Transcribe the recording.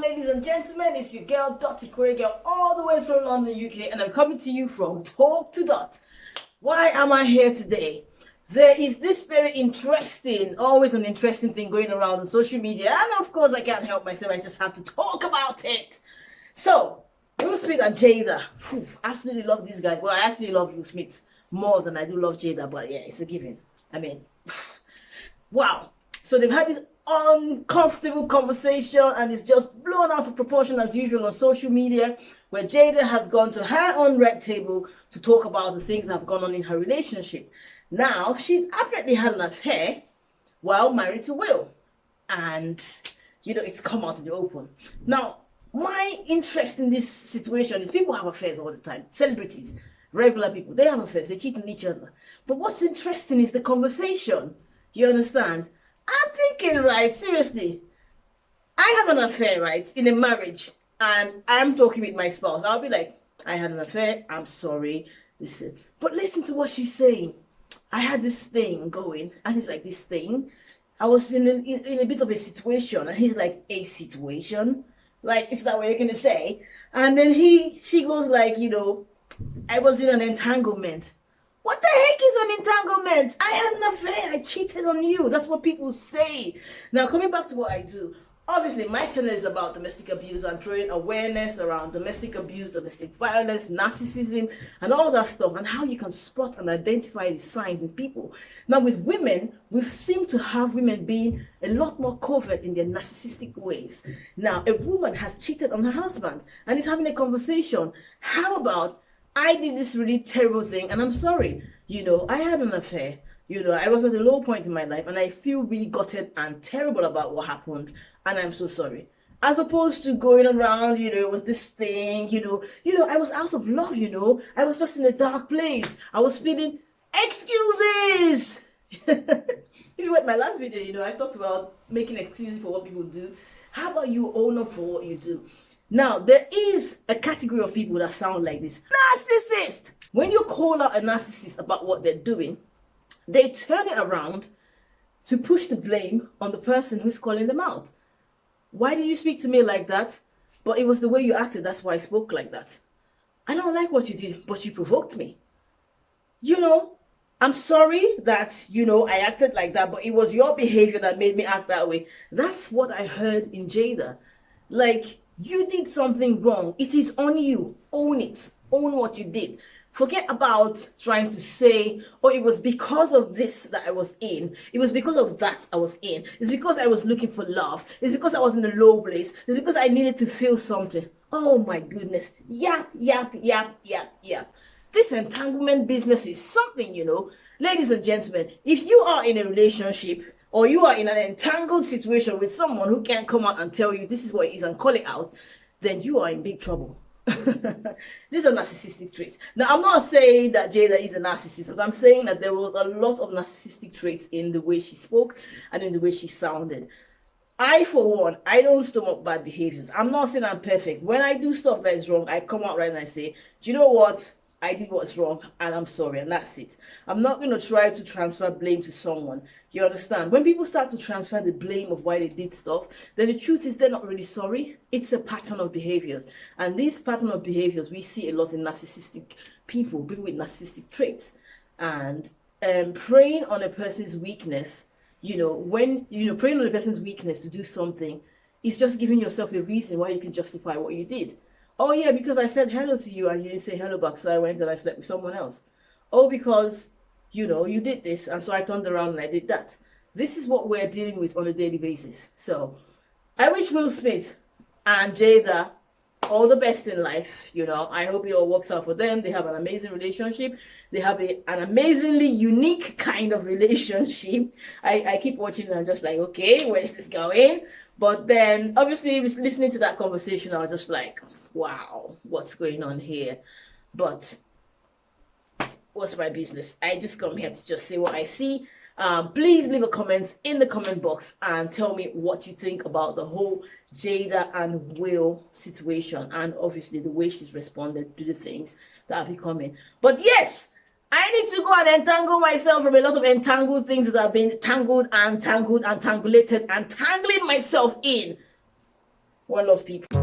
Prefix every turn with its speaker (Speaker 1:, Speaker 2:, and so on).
Speaker 1: ladies and gentlemen, it's your girl, IkwerreGirl, all the way from London, UK, and I'm coming to you from Talk to Dot. Why am I here today? There is this very interesting, always an interesting thing going around on social media, and of course I can't help myself, I just have to talk about it. So, Will Smith and Jada, absolutely love these guys. Well, I actually love Will Smith more than I do love Jada, but yeah, it's a given. I mean, wow. So they've had this uncomfortable conversation and it's just blown out of proportion as usual on social media, where Jada has gone to her own red table to talk about the things that have gone on in her relationship. Now, she's apparently had an affair while married to Will. And, you know, it's come out in the open. Now, my interest in this situation is people have affairs all the time. Celebrities, regular people, they have affairs. They cheat on each other. But what's interesting is the conversation. You understand? I'm thinking, right, seriously, I have an affair, right, in a marriage, and I'm talking with my spouse. I'll be like, I had an affair, I'm sorry. Listen. But listen to what she's saying. I had this thing going, and he's like, this thing. I was in a bit of a situation, and he's like, a situation? Like, is that what you're going to say? And then she goes like, you know, I was in an entanglement. What the heck is an entanglement? I had an affair. I cheated on you. That's what people say. Now, coming back to what I do. Obviously, my channel is about domestic abuse and throwing awareness around domestic abuse, domestic violence, narcissism, and all that stuff, and how you can spot and identify the signs in people. Now, with women, we seem to have women being a lot more covert in their narcissistic ways. Now, a woman has cheated on her husband and is having a conversation. How about, I did this really terrible thing and I'm sorry. You know, I had an affair. You know, I was at a low point in my life and I feel really gutted and terrible about what happened and I'm so sorry. As opposed to going around, you know, it was this thing, you know, I was out of love, you know. I was just in a dark place. I was feeling excuses. If you watch my last video, you know, I talked about making excuses for what people do. How about you own up for what you do? Now, there is a category of people that sound like this. Narcissist! When you call out a narcissist about what they're doing, they turn it around to push the blame on the person who's calling them out. Why did you speak to me like that? But it was the way you acted, that's why I spoke like that. I don't like what you did, but you provoked me. You know, I'm sorry that, you know, I acted like that, but it was your behavior that made me act that way. That's what I heard in Jada. Like, you did something wrong. It is on you. Own it. Own what you did. Forget about trying to say, oh, it was because of this that I was in. It was because of that I was in. It's because I was looking for love. It's because I was in a low place. It's because I needed to feel something. Oh my goodness. Yap, yap, yap, yap, yap. This entanglement business is something, you know. Ladies and gentlemen, if you are in a relationship or you are in an entangled situation with someone who can't come out and tell you this is what it is and call it out, then you are in big trouble. These are narcissistic traits. Now, I'm not saying that Jada is a narcissist, but I'm saying that there was a lot of narcissistic traits in the way she spoke and in the way she sounded. I, for one, I don't stomach bad behaviors. I'm not saying I'm perfect. When I do stuff that is wrong, I come out right and I say, do you know what? I did what's wrong and I'm sorry, and that's it. I'm not going to try to transfer blame to someone. You understand? When people start to transfer the blame of why they did stuff, then the truth is they're not really sorry. It's a pattern of behaviors. And this pattern of behaviors we see a lot in narcissistic people with narcissistic traits. And preying on a person's weakness, you know, when, you know, preying on a person's weakness to do something is just giving yourself a reason why you can justify what you did. Oh yeah, because I said hello to you and you didn't say hello back, so I went and I slept with someone else. Oh, because, you know, you did this and so I turned around and I did that. This is what we're dealing with on a daily basis. So I wish Will Smith and Jada all the best in life. You know, I hope it all works out for them. They have an amazing relationship. They have an amazingly unique kind of relationship. I keep watching and I'm just like, okay, where is this going? But then obviously listening to that conversation, I was just like, wow, what's going on here? But what's my business? I just come here to just say what I see. Please leave a comment in the comment box and tell me what you think about the whole Jada and Will situation, and obviously the way she's responded to the things that are becoming. But yes, I need to go and entangle myself from a lot of entangled things that I've been tangling myself in. One love, people.